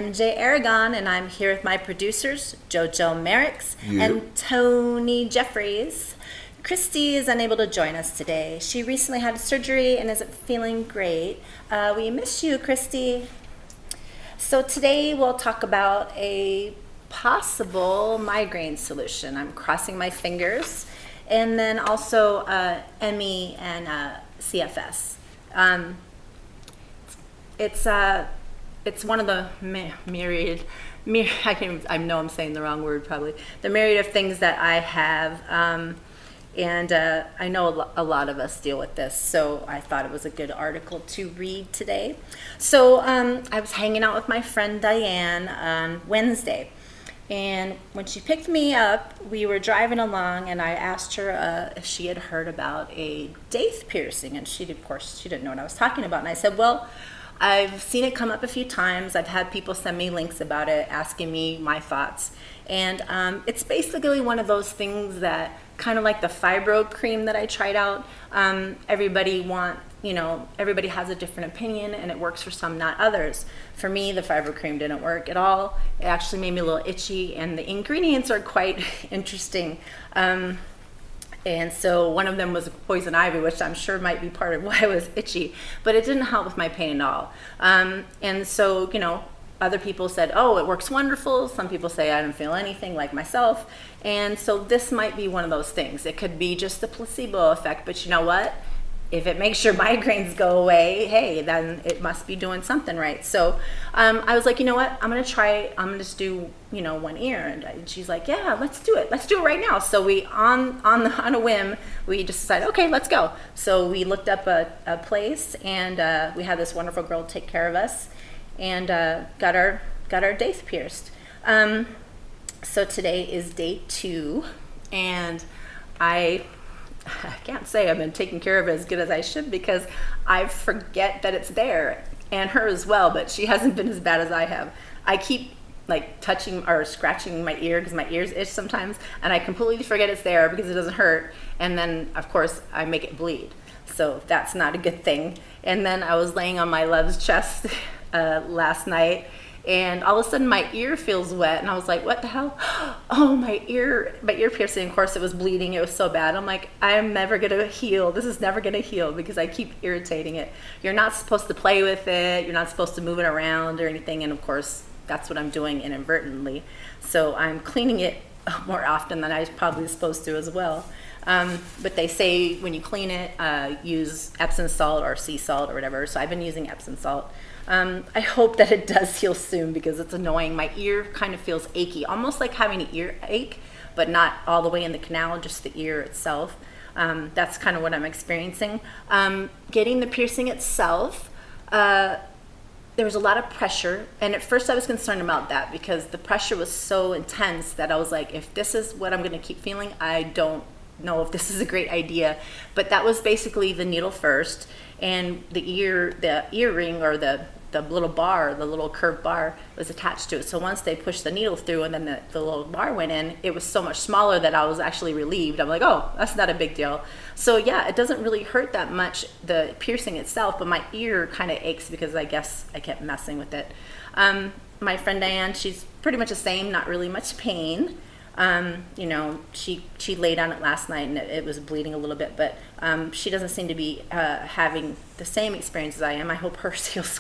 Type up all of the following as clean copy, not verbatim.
MJ Aragon, and I'm here with my producers, JoJo Merricks and Tony Jeffries. Christy is unable to join us today. She recently had surgery and isn't feeling great. We miss you, Christy. So today we'll talk about a possible migraine solution. I'm crossing my fingers. And then also ME and CFS. It's one of the myriad, I know I'm saying the wrong word probably, the myriad of things that I have, and I know a lot of us deal with this, so I thought it was a good article to read today. So I was hanging out with my friend Diane on Wednesday, and when she picked me up, we were driving along, and I asked her if she had heard about a Daith piercing, and of course she didn't know what I was talking about, and I said, well, I've seen it come up a few times. I've had people send me links about it, asking me my thoughts. And it's basically one of those things that, kind of like the Fibro cream that I tried out, everybody has a different opinion, and it works for some, not others. For me, the Fibro cream didn't work at all. It actually made me a little itchy, and the ingredients are quite interesting. And so one of them was poison ivy, which I'm sure might be part of why I was itchy, but it didn't help with my pain at all. And so, other people said, oh, it works wonderful. Some people say I don't feel anything, like myself. And so this might be one of those things. It could be just a placebo effect, but you know what? If it makes your migraines go away, hey, then it must be doing something right. So I was like, you know what? I'm going to try, I'm going to just do, one ear. And she's like, yeah, let's do it. Let's do it right now. So we, on a whim, we just decided, okay, let's go. So we looked up a place, and we had this wonderful girl take care of us, and got our Daith pierced. So today is day 2, and I can't say I've been taking care of it as good as I should, because I forget that it's there, and her as well, but she hasn't been as bad as I have. I keep touching or scratching my ear because my ears itch sometimes, and I completely forget it's there because it doesn't hurt, and then of course I make it bleed. So that's not a good thing. And then I was laying on my love's chest last night, and all of a sudden my ear feels wet, and I was like, what the hell? Oh, my ear piercing. Of course it was bleeding. It was so bad. I'm like, I'm never gonna heal. This is never gonna heal because I keep irritating it. You're not supposed to play with it. You're not supposed to move it around or anything. And of course that's what I'm doing inadvertently. So I'm cleaning it more often than I was probably supposed to as well. But they say when you clean it, use Epsom salt or sea salt or whatever. So I've been using Epsom salt. I hope that it does heal soon because it's annoying. My ear kind of feels achy, almost like having an earache, but not all the way in the canal, just the ear itself. That's kind of what I'm experiencing. Getting the piercing itself, there was a lot of pressure, and at first I was concerned about that because the pressure was so intense that I was like, if this is what I'm going to keep feeling, I don't know if this is a great idea. But that was basically the needle first, and the earring or the little bar, the little curved bar was attached to it. So once they pushed the needle through and then the little bar went in, it was so much smaller that I was actually relieved. I'm like, oh, that's not a big deal. So yeah, it doesn't really hurt that much, the piercing itself, but my ear kind of aches because I guess I kept messing with it. My friend Diane, she's pretty much the same, not really much pain. She laid on it last night and it was bleeding a little bit, but she doesn't seem to be having the same experience as I am. I hope hers heals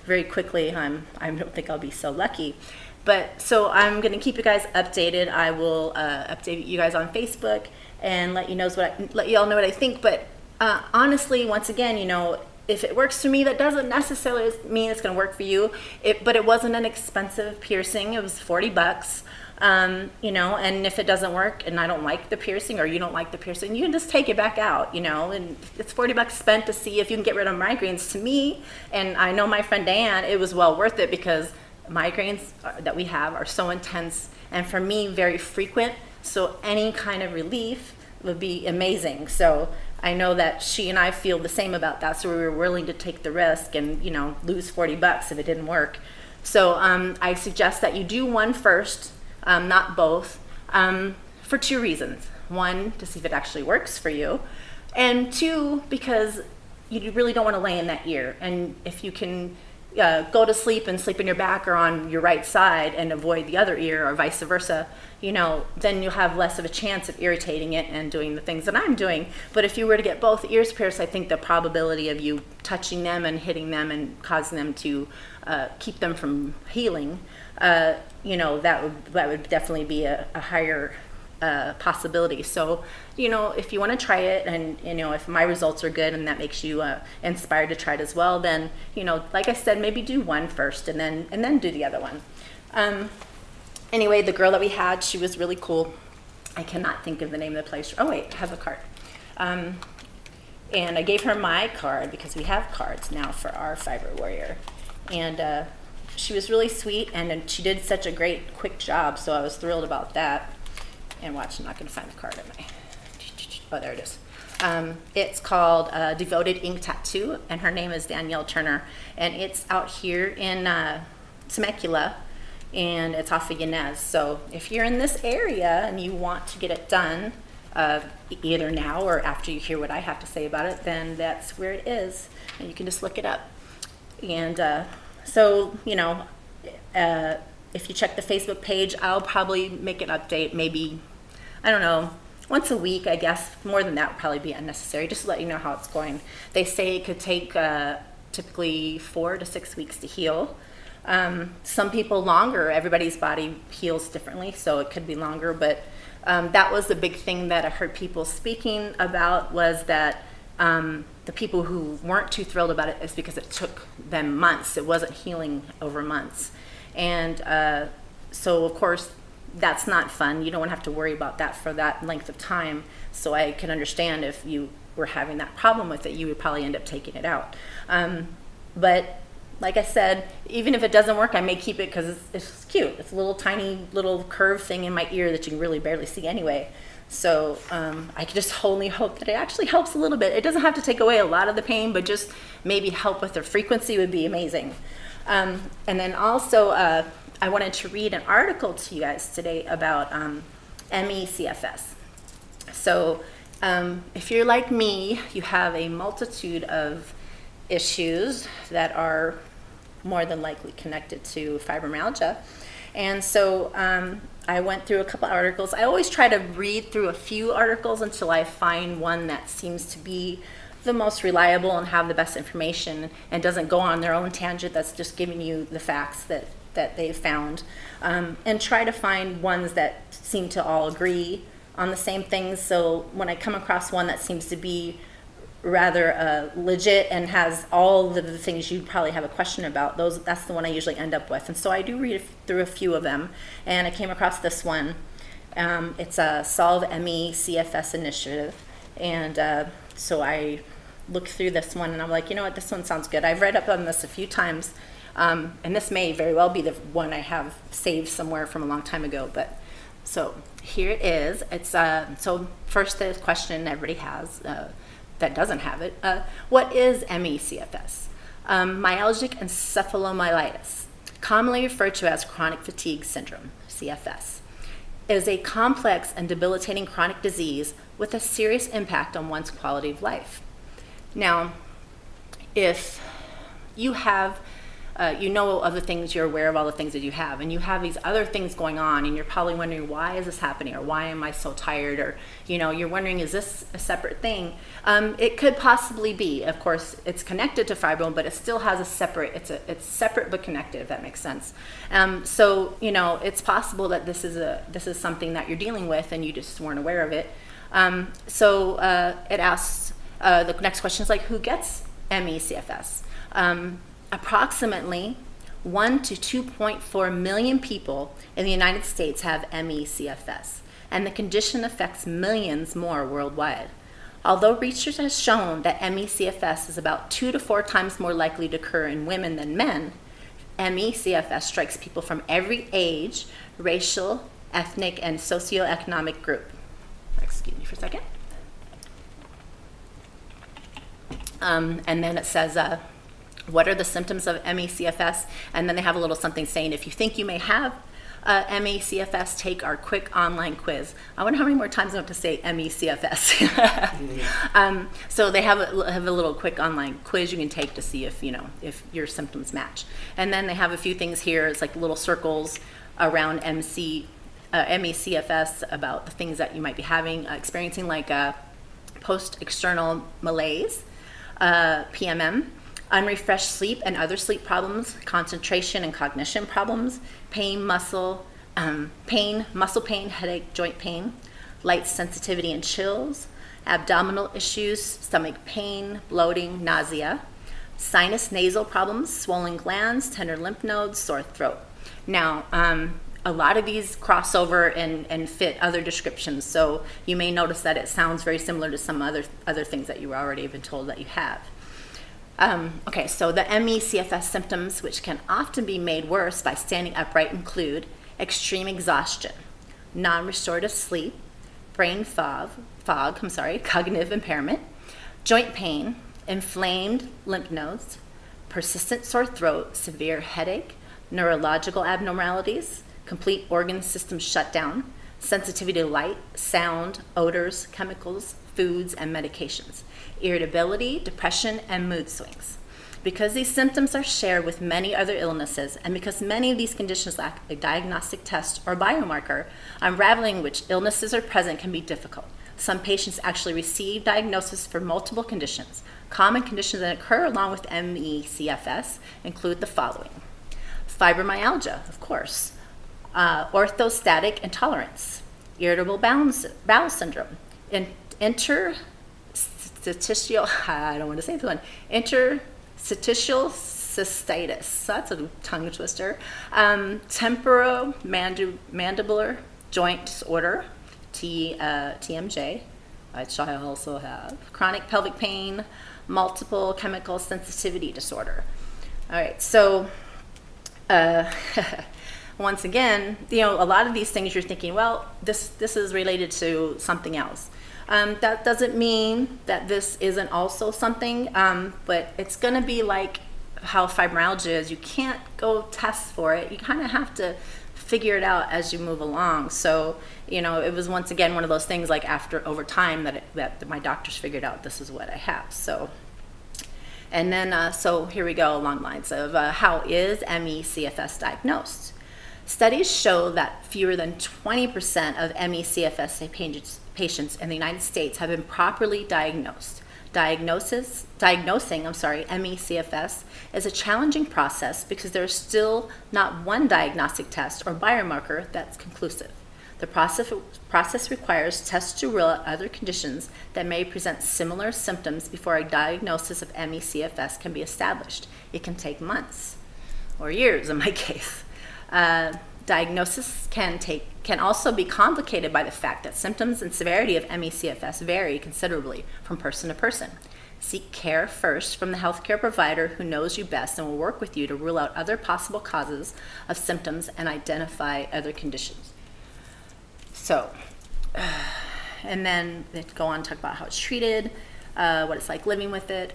very quickly. I don't think I'll be so lucky. But so I'm going to keep you guys updated. I will update you guys on Facebook and let you all know what I think. But honestly, once again, if it works for me, that doesn't necessarily mean it's going to work for you. But it wasn't an expensive piercing. It was $40. And if it doesn't work and I don't like the piercing or you don't like the piercing, you can just take it back out, and it's $40 spent to see if you can get rid of migraines. To me, and I know my friend Diane, it was well worth it because migraines that we have are so intense and for me very frequent, so any kind of relief would be amazing. So I know that she and I feel the same about that, so we were willing to take the risk and lose $40 if it didn't work. So I suggest that you do one first, not both, for 2 reasons. 1, to see if it actually works for you, and 2, because you really don't want to lay in that ear. And if you can go to sleep and sleep in your back or on your right side and avoid the other ear, or vice versa, then you'll have less of a chance of irritating it and doing the things that I'm doing. But if you were to get both ears pierced, I think the probability of you touching them and hitting them and causing them to keep them from healing, that would definitely be a higher possibility. So, if you want to try it, and if my results are good and that makes you inspired to try it as well, then like I said, maybe do one first and then do the other one. Anyway, the girl that we had, she was really cool. I cannot think of the name of the place. Oh wait, I have a card. And I gave her my card because we have cards now for our Fibro Warrior. And she was really sweet, and she did such a great, quick job, so I was thrilled about that. And watch, I'm not going to find the card at my... Oh, there it is. It's called Devoted Ink Tattoo, and her name is Danielle Turner. And it's out here in Temecula, and it's off of Yanez. So if you're in this area and you want to get it done, either now or after you hear what I have to say about it, then that's where it is. And you can just look it up. And if you check the Facebook page, I'll probably make an update, maybe, I don't know, once a week, I guess. More than that would probably be unnecessary, just to let you know how it's going. They say it could take typically 4 to 6 weeks to heal. Some people longer. Everybody's body heals differently, so it could be longer. But that was the big thing that I heard people speaking about, was that the people who weren't too thrilled about it is because it took them months. It wasn't healing over months. And so, of course, that's not fun. You don't want to have to worry about that for that length of time. So I can understand if you were having that problem with it, you would probably end up taking it out. But like I said, even if it doesn't work, I may keep it because it's cute. It's a little tiny little curved thing in my ear that you can really barely see anyway. So I can just only hope that it actually helps a little bit. It doesn't have to take away a lot of the pain, but just maybe help with the frequency would be amazing. And then also, I wanted to read an article to you guys today about ME/CFS. So if you're like me, you have a multitude of issues that are more than likely connected to fibromyalgia. And so I went through a couple articles. I always try to read through a few articles until I find one that seems to be the most reliable and have the best information and doesn't go on their own tangent, that's just giving you the facts that they've found, and try to find ones that seem to all agree on the same things. So when I come across one that seems to be rather legit and has all the things you'd probably have a question about, that's the one I usually end up with. And so I do read through a few of them, and I came across this one. It's a Solve ME/CFS initiative, and so I looked through this one, and I'm like, you know what, this one sounds good. I've read up on this a few times, and this may very well be the one I have saved somewhere from a long time ago. But so here it is. It's so first the question everybody has that doesn't have it. What is ME/CFS? Myalgic encephalomyelitis, commonly referred to as chronic fatigue syndrome, CFS, is a complex and debilitating chronic disease with a serious impact on one's quality of life. Now, if you have, you know of the things, you're aware of all the things that you have, and you have these other things going on, and you're probably wondering, why is this happening, or why am I so tired, or you're wondering, is this a separate thing? It could possibly be. Of course, it's connected to fibro, but it still has a separate. It's separate but connected, if that makes sense. So it's possible that this is something that you're dealing with, and you just weren't aware of it. So it asks. The next question is who gets ME/CFS? Approximately 1 to 2.4 million people in the United States have ME/CFS, and the condition affects millions more worldwide. Although research has shown that ME/CFS is about 2 to 4 times more likely to occur in women than men, ME/CFS strikes people from every age, racial, ethnic, and socioeconomic group. Excuse me for a second. And then it says, what are the symptoms of ME/CFS? And then they have a little something saying, if you think you may have ME/CFS take our quick online quiz. I wonder how many more times I have to say ME/CFS. So they have a little quick online quiz you can take to see if if your symptoms match. And then they have a few things here. It's like little circles around ME/CFS about the things that you might be experiencing, like post-external malaise, PMM, unrefreshed sleep and other sleep problems, concentration and cognition problems, muscle pain, headache, joint pain, light sensitivity and chills, abdominal issues, stomach pain, bloating, nausea, sinus nasal problems, swollen glands, tender lymph nodes, sore throat. Now, a lot of these cross over and fit other descriptions, so you may notice that it sounds very similar to some other things that you were already been told that you have. Okay, so the ME/CFS symptoms, which can often be made worse by standing upright, include extreme exhaustion, non-restorative sleep, brain fog, cognitive impairment, joint pain, inflamed lymph nodes, persistent sore throat, severe headache, neurological abnormalities, complete organ system shutdown, sensitivity to light, sound, odors, chemicals, foods, and medications, irritability, depression, and mood swings. Because these symptoms are shared with many other illnesses, and because many of these conditions lack a diagnostic test or biomarker, unraveling which illnesses are present can be difficult. Some patients actually receive diagnosis for multiple conditions. Common conditions that occur along with ME/CFS include the following: fibromyalgia, of course, orthostatic intolerance, irritable bowel syndrome, interstitial cystitis, that's a tongue twister, temporomandibular joint disorder, TMJ, which I also have, chronic pelvic pain, multiple chemical sensitivity disorder. All right, so once again, a lot of these things you're thinking, well, this is related to something else. That doesn't mean that this isn't also something, but it's going to be like how fibromyalgia is. You can't go test for it. You kind of have to figure it out as you move along. So, it was once again one of those things like over time that my doctors figured out this is what I have. So, and then, so here we go along the lines of how is ME/CFS diagnosed? Studies show that fewer than 20% of ME/CFS patients in the United States have been properly diagnosed. Diagnosing ME/CFS is a challenging process because there is still not one diagnostic test or biomarker that's conclusive. The process requires tests to rule out other conditions that may present similar symptoms before a diagnosis of ME/CFS can be established. It can take months or years in my case. Diagnosis can also be complicated by the fact that symptoms and severity of ME/CFS vary considerably from person to person. Seek care first from the healthcare provider who knows you best and will work with you to rule out other possible causes of symptoms and identify other conditions. So, and then they go on to talk about how it's treated, what it's like living with it.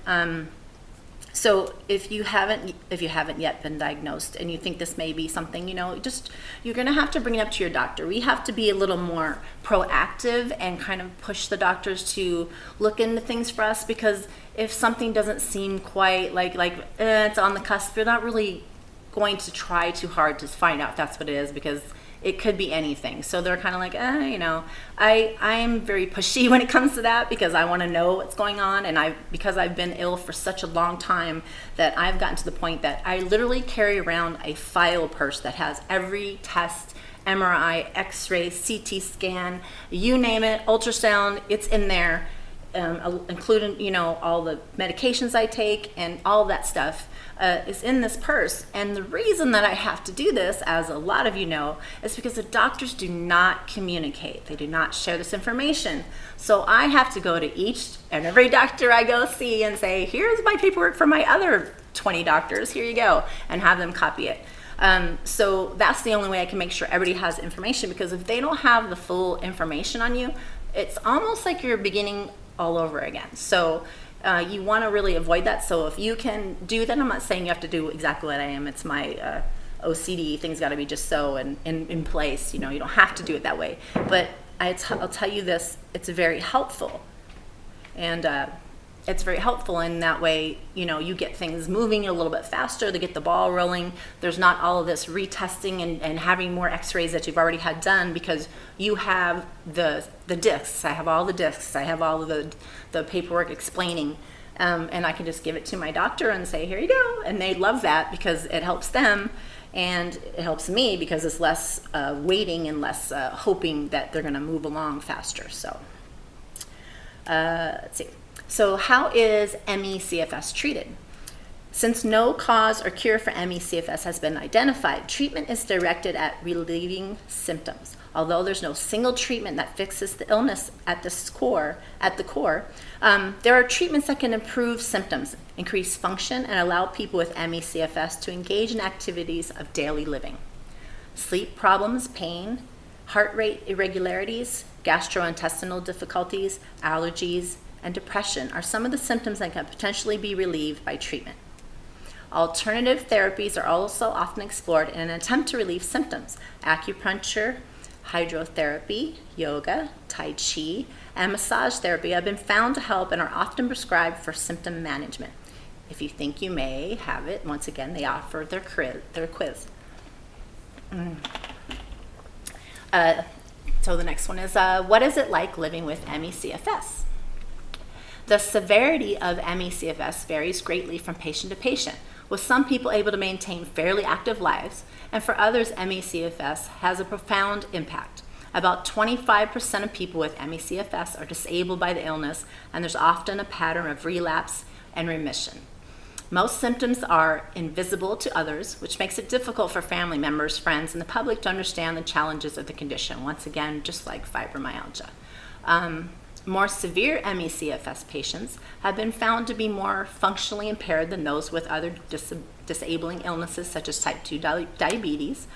So if you haven't yet been diagnosed and you think this may be something, you're going to have to bring it up to your doctor. We have to be a little more proactive and kind of push the doctors to look into things for us, because if something doesn't seem quite like it's on the cusp, they're not really going to try too hard to find out if that's what it is, because it could be anything. So they're kind of like, I'm very pushy when it comes to that, because I want to know what's going on. And because I've been ill for such a long time that I've gotten to the point that I literally carry around a file purse that has every test, MRI, X-ray, CT scan, you name it, ultrasound, it's in there, including, all the medications I take and all that stuff. Is in this purse. And the reason that I have to do this, as a lot of you know, is because the doctors do not communicate. They do not share this information. So I have to go to each and every doctor I go see and say, here's my paperwork for my other 20 doctors, here you go, and have them copy it. So that's the only way I can make sure everybody has information, because if they don't have the full information on you, it's almost like you're beginning all over again. So you want to really avoid that. So if you can do that, I'm not saying you have to do exactly what I am. It's my OCD, things got to be just so and in place. You don't have to do it that way. But I'll tell you this, it's very helpful. And it's very helpful in that way, you get things moving a little bit faster to get the ball rolling. There's not all of this retesting and having more x-rays that you've already had done, because you have the discs. I have all the discs. I have all of the paperwork explaining. And I can just give it to my doctor and say, here you go. And they love that because it helps them. And it helps me because it's less waiting and less hoping that they're going to move along faster. So let's see. So how is ME/CFS treated? Since no cause or cure for ME/CFS has been identified, treatment is directed at relieving symptoms. Although there's no single treatment that fixes the illness at the core, there are treatments that can improve symptoms, increase function, and allow people with ME/CFS to engage in activities of daily living. Sleep problems, pain, heart rate irregularities, gastrointestinal difficulties, allergies, and depression are some of the symptoms that can potentially be relieved by treatment. Alternative therapies are also often explored in an attempt to relieve symptoms. Acupuncture, hydrotherapy, yoga, tai chi, and massage therapy have been found to help and are often prescribed for symptom management. If you think you may have it, once again, they offer their quiz. So the next one is, what is it like living with ME/CFS? The severity of ME/CFS varies greatly from patient to patient, with some people able to maintain fairly active lives, and for others, ME/CFS has a profound impact. About 25% of people with ME/CFS are disabled by the illness, and there's often a pattern of relapse and remission. Most symptoms are invisible to others, which makes it difficult for family members, friends, and the public to understand the challenges of the condition. Once again, just like fibromyalgia. More severe ME/CFS patients have been found to be more functionally impaired than those with other disabling illnesses such as type 2 diabetes,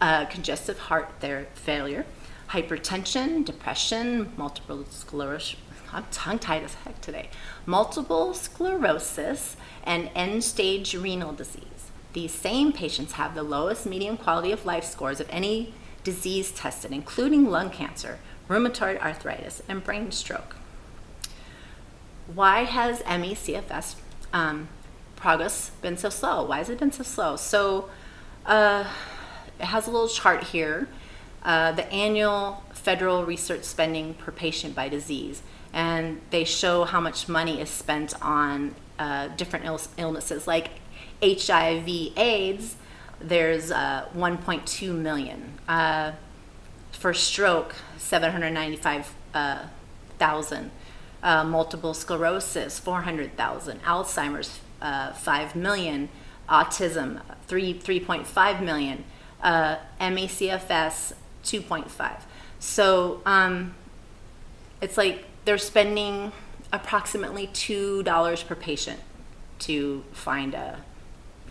congestive heart failure, hypertension, depression, multiple sclerosis, I'm tongue-tied as heck today, multiple sclerosis, and end-stage renal disease. These same patients have the lowest median quality of life scores of any disease tested, including lung cancer, rheumatoid arthritis, and brain stroke. Why has ME/CFS progress been so slow? Why has it been so slow? So it has a little chart here, the annual federal research spending per patient by disease, and they show how much money is spent on different illnesses like HIV/AIDS. There's 1.2 million. For stroke, 795,000. Multiple sclerosis, 400,000. Alzheimer's, 5 million. Autism, 3.5 million. ME/CFS, 2.5. So it's like they're spending approximately $2 per patient to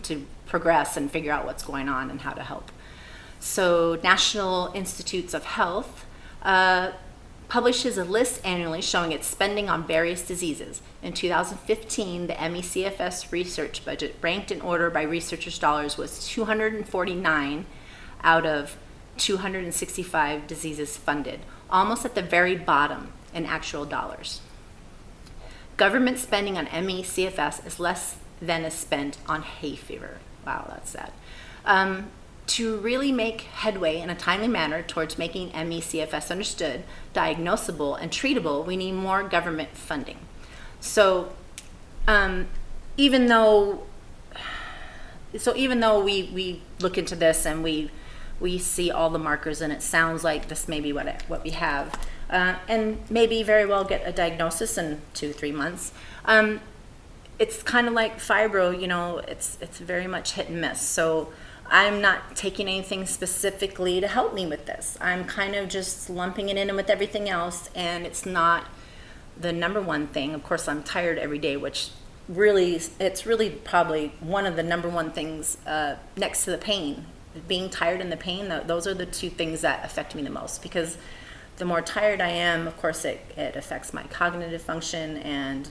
to progress and figure out what's going on and how to help. So National Institutes of Health publishes a list annually showing its spending on various diseases. In 2015, the ME/CFS research budget, ranked in order by researchers' dollars, was 249 out of 265 diseases funded, almost at the very bottom in actual dollars. Government spending on ME/CFS is less than is spent on hay fever. Wow, that's sad. To really make headway in a timely manner towards making ME/CFS understood, diagnosable, and treatable, we need more government funding. So even though we look into this and we see all the markers and it sounds like this may be what we have, and maybe very well get a diagnosis in 2-3 months, it's kind of like fibro, it's very much hit and miss. So I'm not taking anything specifically to help me with this. I'm kind of just lumping it in with everything else, and it's not the number one thing. Of course, I'm tired every day, which it's really probably one of the number one things next to the pain. Being tired and the pain, those are the two things that affect me the most, because the more tired I am, of course, it affects my cognitive function, and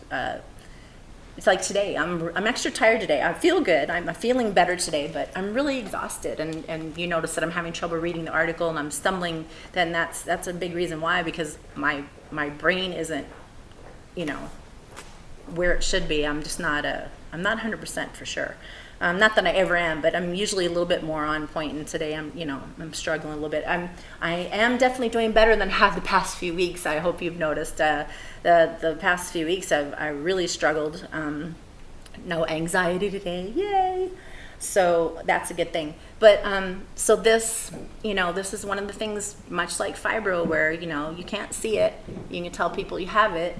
it's like today, I'm extra tired today. I feel good. I'm feeling better today, but I'm really exhausted. And you notice that I'm having trouble reading the article and I'm stumbling. Then that's a big reason why, because my brain isn't, where it should be. I'm just not I'm not 100% for sure. Not that I ever am, but I'm usually a little bit more on point. And today I'm struggling a little bit. I am definitely doing better than I have the past few weeks. I hope you've noticed. The past few weeks I really struggled. No anxiety today, yay! So that's a good thing. But so this is one of the things, much like fibro, where you can't see it. You can tell people you have it.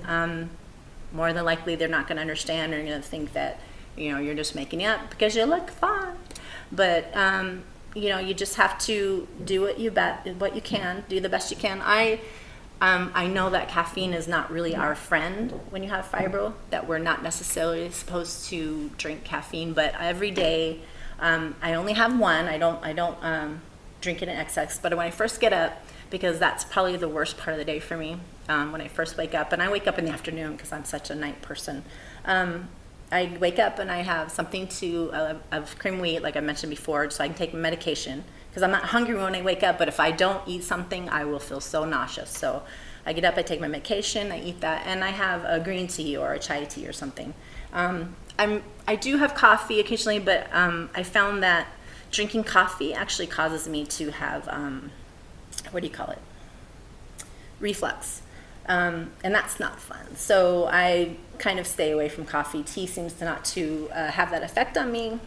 More than likely, they're not going to understand, or going to think that you're just making it up because you look fine. But you just have to do what you can, do the best you can. I know that caffeine is not really our friend when you have fibro, that we're not necessarily supposed to drink caffeine, but every day, I only have one. I don't drink it in excess, but when I first get up, because that's probably the worst part of the day for me, when I first wake up, and I wake up in the afternoon because I'm such a night person. I wake up and I have something of cream wheat, like I mentioned before, so I can take my medication, because I'm not hungry when I wake up, but if I don't eat something, I will feel so nauseous. So I get up, I take my medication, I eat that, and I have a green tea or a chai tea or something. I do have coffee occasionally, but I found that drinking coffee actually causes me to have, reflux. And that's not fun. So I kind of stay away from coffee. Tea seems to not have that effect on me,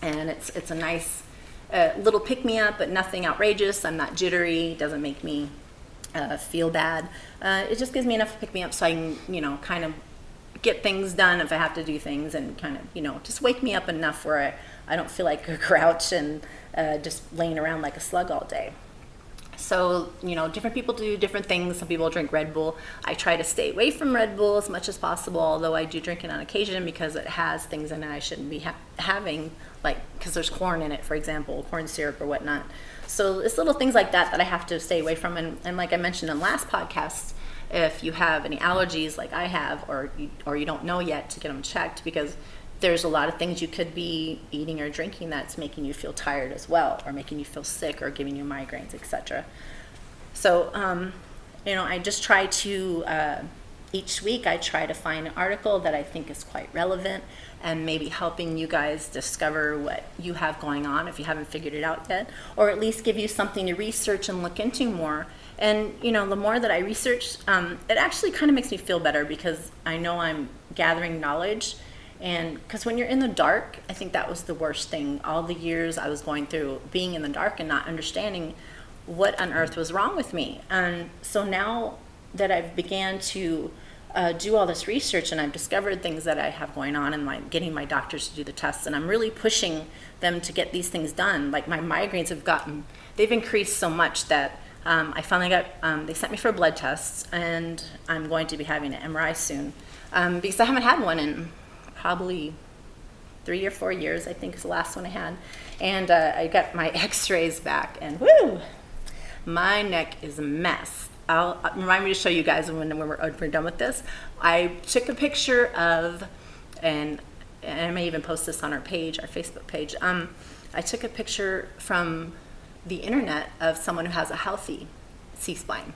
and it's a nice little pick-me-up, but nothing outrageous. I'm not jittery. It doesn't make me feel bad. It just gives me enough to pick me up so I can, kind of get things done if I have to do things, and kind of, just wake me up enough where I don't feel like a grouch and just laying around like a slug all day. So, different people do different things. Some people drink Red Bull. I try to stay away from Red Bull as much as possible, although I do drink it on occasion because it has things in it I shouldn't be having, like, because there's corn in it, for example, corn syrup or whatnot. So it's little things like that I have to stay away from. And like I mentioned in the last podcast, if you have any allergies like I have, or you don't know yet, to get them checked, because there's a lot of things you could be eating or drinking that's making you feel tired as well, or making you feel sick, or giving you migraines, etc. So, I just try to, each week I try to find an article that I think is quite relevant, and maybe helping you guys discover what you have going on if you haven't figured it out yet, or at least give you something to research and look into more. And, the more that I research, it actually kind of makes me feel better, because I know I'm gathering knowledge. And because when you're in the dark, I think that was the worst thing. All the years I was going through being in the dark and not understanding what on earth was wrong with me. And so now that I've began to do all this research, and I've discovered things that I have going on, and getting my doctors to do the tests, and I'm really pushing them to get these things done. Like, my migraines they've increased so much that I finally they sent me for blood tests, and I'm going to be having an MRI soon, because I haven't had one in probably 3 or 4 years, I think is the last one I had. And I got my x-rays back, and woo, my neck is a mess. I'll remind me to show you guys when we're done with this. I took a picture of, and I may even post this on our page, our Facebook page. I took a picture from the internet of someone who has a healthy C-spine.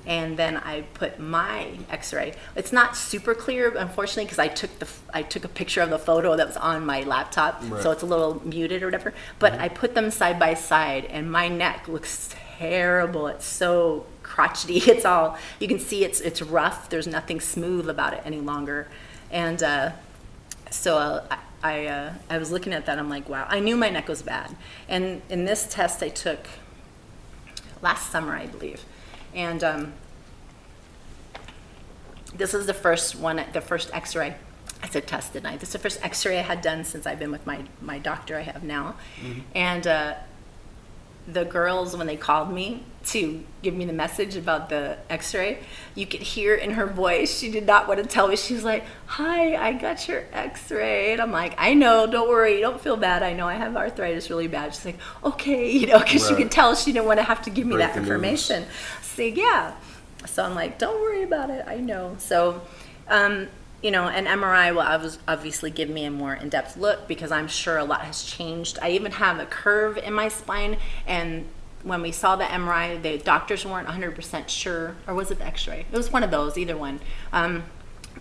And then I put my x-ray. It's not super clear, unfortunately, because I took a picture of the photo that was on my laptop, right. So it's a little muted or whatever. But I put them side by side, and my neck looks terrible. It's so crotchety. It's all, you can see it's rough. There's nothing smooth about it any longer. And so I was looking at that. I'm like, wow. I knew my neck was bad. And in this test I took last summer, I believe. And this is the first x-ray. I said test, didn't I? This is the first x-ray I had done since I've been with my doctor I have now. Mm-hmm. And the girls, when they called me to give me the message about the x-ray, you could hear in her voice, she did not want to tell me. She was like, hi, I got your x-ray. And I'm like, I know, don't worry, don't feel bad. I know I have arthritis really bad. She's like, okay, because right. You could tell she didn't want to have to give me that information. So yeah. So I'm like, don't worry about it, I know. So you know, an MRI will obviously give me a more in-depth look because I'm sure a lot has changed. I even have a curve in my spine, and when we saw the MRI, the doctors weren't 100% sure, or was it the X-ray? It was one of those, either one.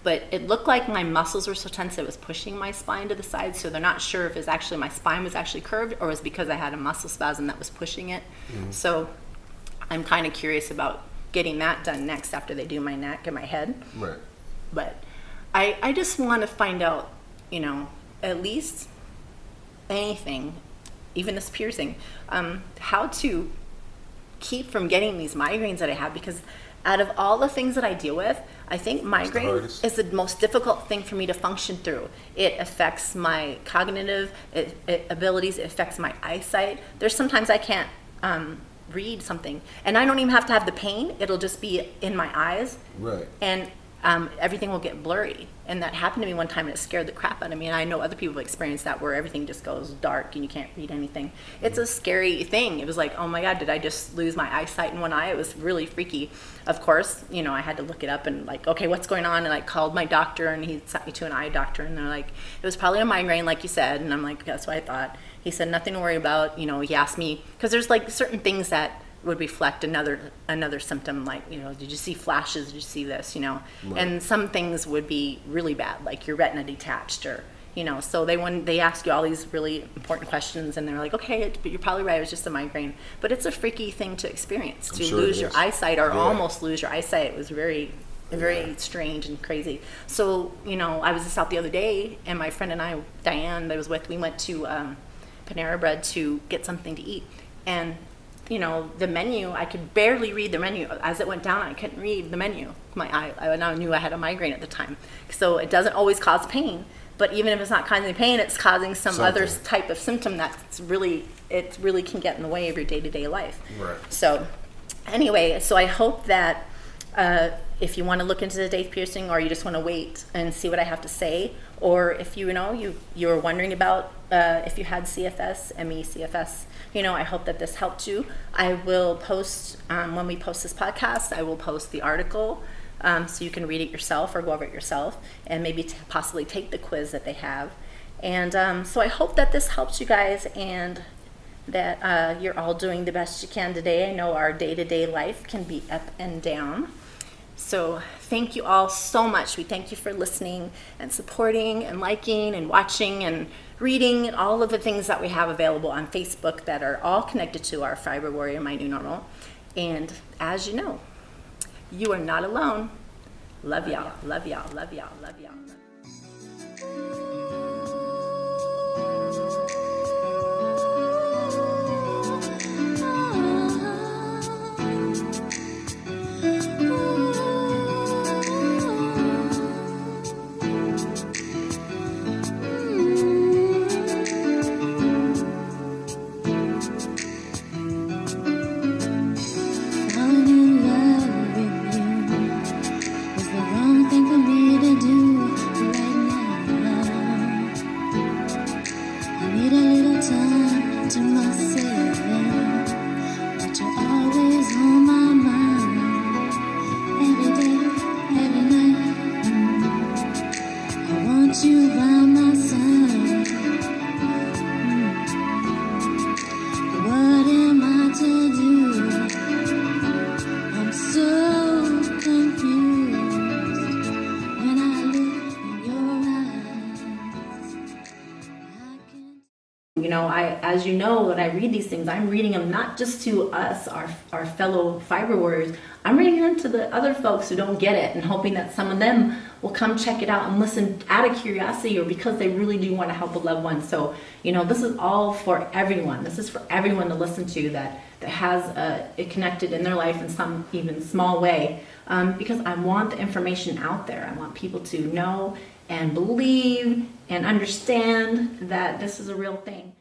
But it looked like my muscles were so tense it was pushing my spine to the side, so they're not sure if it's actually my spine was actually curved or it was because I had a muscle spasm that was pushing it. So I'm kind of curious about getting that done next after they do my neck and my head. Right. But I just want to find out, you know, at least anything, even this piercing, how to keep from getting these migraines that I have, because out of all the things that I deal with, I think migraine is the most difficult thing for me to function through. It affects my cognitive abilities, it affects my eyesight. There's sometimes I can't read something, and I don't even have to have the pain, it'll just be in my eyes. Right. And everything will get blurry. And that happened to me one time, and it scared the crap out of me. And I know other people have experienced that, where everything just goes dark and you can't read anything. It's a scary thing. It was like, oh my God, did I just lose my eyesight in one eye? It was really freaky. Of course, you know, I had to look it up and like, okay, what's going on? And I called my doctor, and he sent me to an eye doctor, and they're like, it was probably a migraine, like you said. And I'm like, that's what I thought. He said, nothing to worry about. You know, he asked me, because there's like certain things that would reflect another symptom, like, you know, did you see flashes, did you see this, you know? Right. And some things would be really bad, like your retina detached, or, you know, so they ask you all these really important questions, and they're like, okay, but you're probably right, it was just a migraine. But it's a freaky thing to experience, to lose your eyesight, or almost lose your eyesight. It was very strange and crazy. So, you know, I was just out the other day, and my friend and I, Diane, that I was with, we went to Panera Bread to get something to eat, and you know, the menu, I could barely read the menu. As it went down, I couldn't read the menu. I now knew I had a migraine at the time. So it doesn't always cause pain, but even if it's not causing pain, it's causing some other type of symptom that's it really can get in the way of your day-to-day life. Right. So anyway, so I hope that if you want to look into the Daith piercing, or you just want to wait and see what I have to say, or if you were wondering about if you had CFS, ME, CFS, you know, I hope that this helped you. I will post, when we post this podcast, I will post the article so you can read it yourself or go over it yourself, and maybe possibly take the quiz that they have. And so I hope that this helps you guys, and that you're all doing the best you can today. I know our day-to-day life can be up and down. So thank you all so much. We thank you for listening and supporting and liking and watching and reading, and all of the things that we have available on Facebook that are all connected to our Fibro Warrior My New Normal. And as you know, you are not alone. Love y'all, love y'all, love y'all, love y'all. You know, as you know, when I read these things, I'm reading them not just to us, our fellow Fibro Warriors. I'm reading them to the other folks who don't get it, and hoping that some of them will come check it out and listen out of curiosity, or because they really do want to help a loved one. So, you know, this is all for everyone. This is for everyone to listen to that has it connected in their life in some even small way, because I want the information out there. I want people to know and believe and understand that this is a real thing.